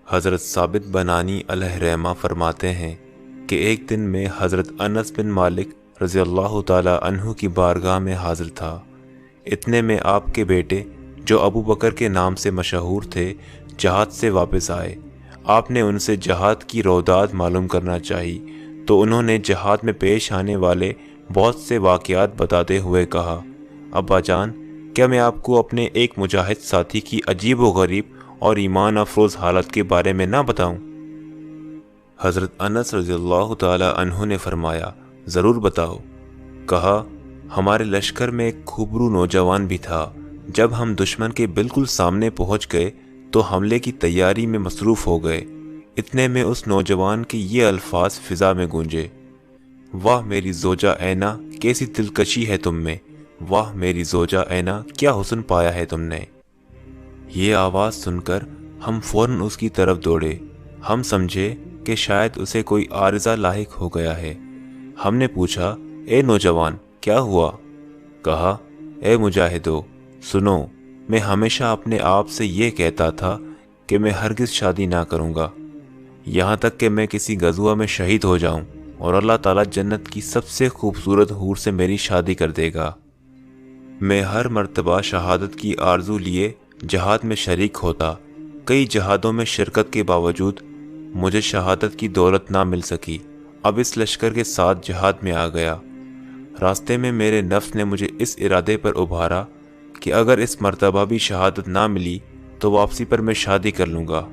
حضرت ثابت بنانی علیہ رحمہ فرماتے ہیں کہ ایک دن میں حضرت انس بن مالک رضی اللہ تعالی عنہ کی بارگاہ میں حاضر تھا۔ اتنے میں آپ کے بیٹے جو ابو بکر کے نام سے مشہور تھے جہاد سے واپس آئے۔ آپ نے ان سے جہاد کی روداد معلوم کرنا چاہی تو انہوں نے جہاد میں پیش آنے والے بہت سے واقعات بتاتے ہوئے کہا، ابا جان، کیا میں آپ کو اپنے ایک مجاہد ساتھی کی عجیب و غریب اور ایمان افروز حالت کے بارے میں نہ بتاؤں؟ حضرت انس رضی اللہ تعالی عنہ نے فرمایا، ضرور بتاؤ۔ کہا، ہمارے لشکر میں ایک خوبرو نوجوان بھی تھا۔ جب ہم دشمن کے بالکل سامنے پہنچ گئے تو حملے کی تیاری میں مصروف ہو گئے۔ اتنے میں اس نوجوان کے یہ الفاظ فضا میں گونجے، واہ میری زوجہ اینا، کیسی دلکشی ہے تم میں، واہ میری زوجہ اینا، کیا حسن پایا ہے تم نے۔ یہ آواز سن کر ہم فوراً اس کی طرف دوڑے۔ ہم سمجھے کہ شاید اسے کوئی عارضہ لاحق ہو گیا ہے۔ ہم نے پوچھا، اے نوجوان، کیا ہوا؟ کہا، اے مجاہدو، سنو، میں ہمیشہ اپنے آپ سے یہ کہتا تھا کہ میں ہرگز شادی نہ کروں گا، یہاں تک کہ میں کسی غزوہ میں شہید ہو جاؤں اور اللہ تعالیٰ جنت کی سب سے خوبصورت حور سے میری شادی کر دے گا۔ میں ہر مرتبہ شہادت کی آرزو لیے جہاد میں شریک ہوتا۔ کئی جہادوں میں شرکت کے باوجود مجھے شہادت کی دولت نہ مل سکی۔ اب اس لشکر کے ساتھ جہاد میں آ گیا۔ راستے میں میرے نفس نے مجھے اس ارادے پر ابھارا کہ اگر اس مرتبہ بھی شہادت نہ ملی تو واپسی پر میں شادی کر لوں گا۔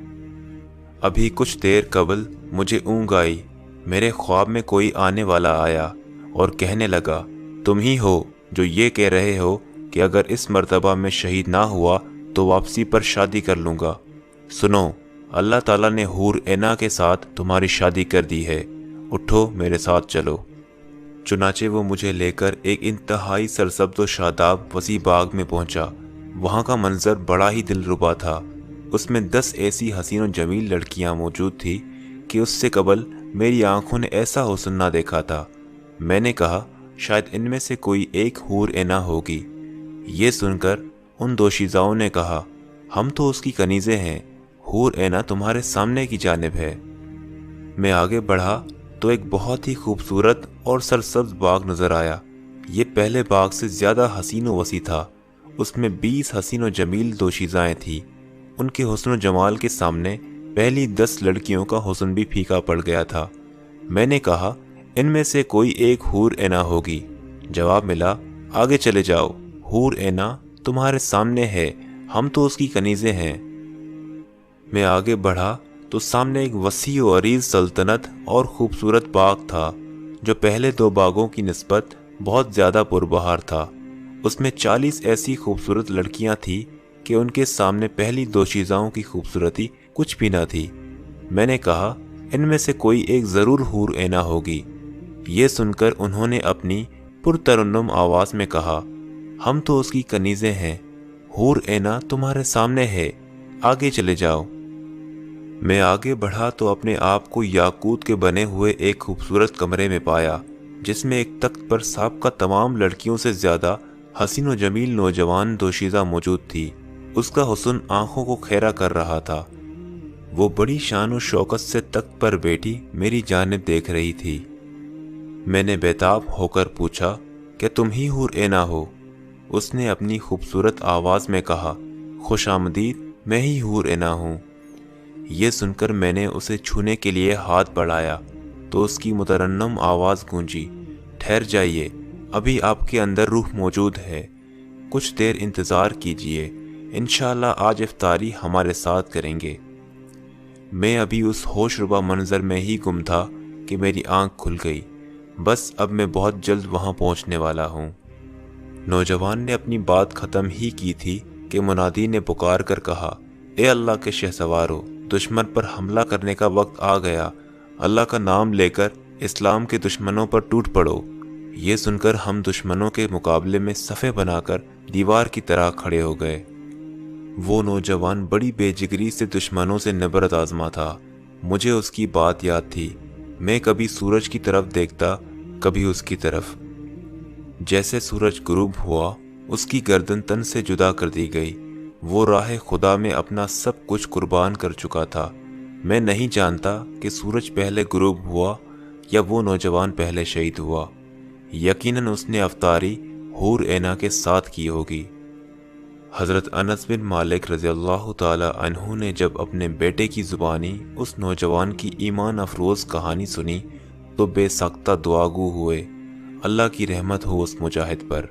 ابھی کچھ دیر قبل مجھے اونگ آئی۔ میرے خواب میں کوئی آنے والا آیا اور کہنے لگا، تم ہی ہو جو یہ کہہ رہے ہو کہ اگر اس مرتبہ میں شہید نہ ہوا تو واپسی پر شادی کر لوں گا۔ سنو، اللہ تعالیٰ نے حور اینا کے ساتھ تمہاری شادی کر دی ہے، اٹھو میرے ساتھ چلو۔ چنانچہ وہ مجھے لے کر ایک انتہائی سرسبز و شاداب وسیع باغ میں پہنچا۔ وہاں کا منظر بڑا ہی دلربا تھا۔ اس میں 10 ایسی حسین و جمیل لڑکیاں موجود تھیں کہ اس سے قبل میری آنکھوں نے ایسا حسن نہ دیکھا تھا۔ میں نے کہا، شاید ان میں سے کوئی ایک حور اینا ہوگی۔ یہ سن کر ان دوشیزاؤں نے کہا، ہم تو اس کی کنیزیں ہیں، حور اینا تمہارے سامنے کی جانب ہے۔ میں آگے بڑھا تو ایک بہت ہی خوبصورت اور سرسبز باغ نظر آیا۔ یہ پہلے باغ سے زیادہ حسین و وسیع تھا۔ اس میں 20 حسین و جمیل دوشیزائیں تھیں۔ ان کے حسن و جمال کے سامنے پہلی 10 لڑکیوں کا حسن بھی پھیکا پڑ گیا تھا۔ میں نے کہا، ان میں سے کوئی ایک حور اینا ہوگی۔ جواب ملا، آگے چلے جاؤ، حور اینا تمہارے سامنے ہے، ہم تو اس کی کنیزیں ہیں۔ میں آگے بڑھا تو سامنے ایک وسیع و عریض سلطنت اور خوبصورت باغ تھا جو پہلے 2 باغوں کی نسبت بہت زیادہ پربہار تھا۔ اس میں 40 ایسی خوبصورت لڑکیاں تھیں کہ ان کے سامنے پہلی دوشیزاؤں کی خوبصورتی کچھ بھی نہ تھی۔ میں نے کہا، ان میں سے کوئی ایک ضرور حور اینا ہوگی۔ یہ سن کر انہوں نے اپنی پرترنم آواز میں کہا، ہم تو اس کی کنیزیں ہیں، حور اینا تمہارے سامنے ہے، آگے چلے جاؤ۔ میں آگے بڑھا تو اپنے آپ کو یاقوت کے بنے ہوئے ایک خوبصورت کمرے میں پایا جس میں ایک تخت پر سابقہ تمام لڑکیوں سے زیادہ حسین و جمیل نوجوان دوشیزہ موجود تھی۔ اس کا حسن آنکھوں کو خیرہ کر رہا تھا۔ وہ بڑی شان و شوکت سے تخت پر بیٹھی میری جانب دیکھ رہی تھی۔ میں نے بیتاب ہو کر پوچھا، کہ تم ہی حور اینا ہو؟ اس نے اپنی خوبصورت آواز میں کہا، خوش آمدید، میں ہی حور اینا ہوں۔ یہ سن کر میں نے اسے چھونے کے لیے ہاتھ بڑھایا تو اس کی مترنم آواز گونجی، ٹھہر جائیے، ابھی آپ کے اندر روح موجود ہے، کچھ دیر انتظار کیجیے، انشاءاللہ آج افطاری ہمارے ساتھ کریں گے۔ میں ابھی اس ہوش ربا منظر میں ہی گم تھا کہ میری آنکھ کھل گئی۔ بس اب میں بہت جلد وہاں پہنچنے والا ہوں۔ نوجوان نے اپنی بات ختم ہی کی تھی کہ منادی نے پکار کر کہا، اے اللہ کے شہسوارو، دشمن پر حملہ کرنے کا وقت آ گیا، اللہ کا نام لے کر اسلام کے دشمنوں پر ٹوٹ پڑو۔ یہ سن کر ہم دشمنوں کے مقابلے میں صفیں بنا کر دیوار کی طرح کھڑے ہو گئے۔ وہ نوجوان بڑی بے جگری سے دشمنوں سے نبرد آزما تھا۔ مجھے اس کی بات یاد تھی، میں کبھی سورج کی طرف دیکھتا، کبھی اس کی طرف۔ جیسے سورج غروب ہوا، اس کی گردن تن سے جدا کر دی گئی۔ وہ راہ خدا میں اپنا سب کچھ قربان کر چکا تھا۔ میں نہیں جانتا کہ سورج پہلے غروب ہوا یا وہ نوجوان پہلے شہید ہوا۔ یقیناً اس نے افطاری حور عینہ کے ساتھ کی ہوگی۔ حضرت انس بن مالک رضی اللہ تعالی عنہ نے جب اپنے بیٹے کی زبانی اس نوجوان کی ایمان افروز کہانی سنی تو بے ساختہ دعا گو ہوئے، اللہ کی رحمت ہو اس مجاہد پر۔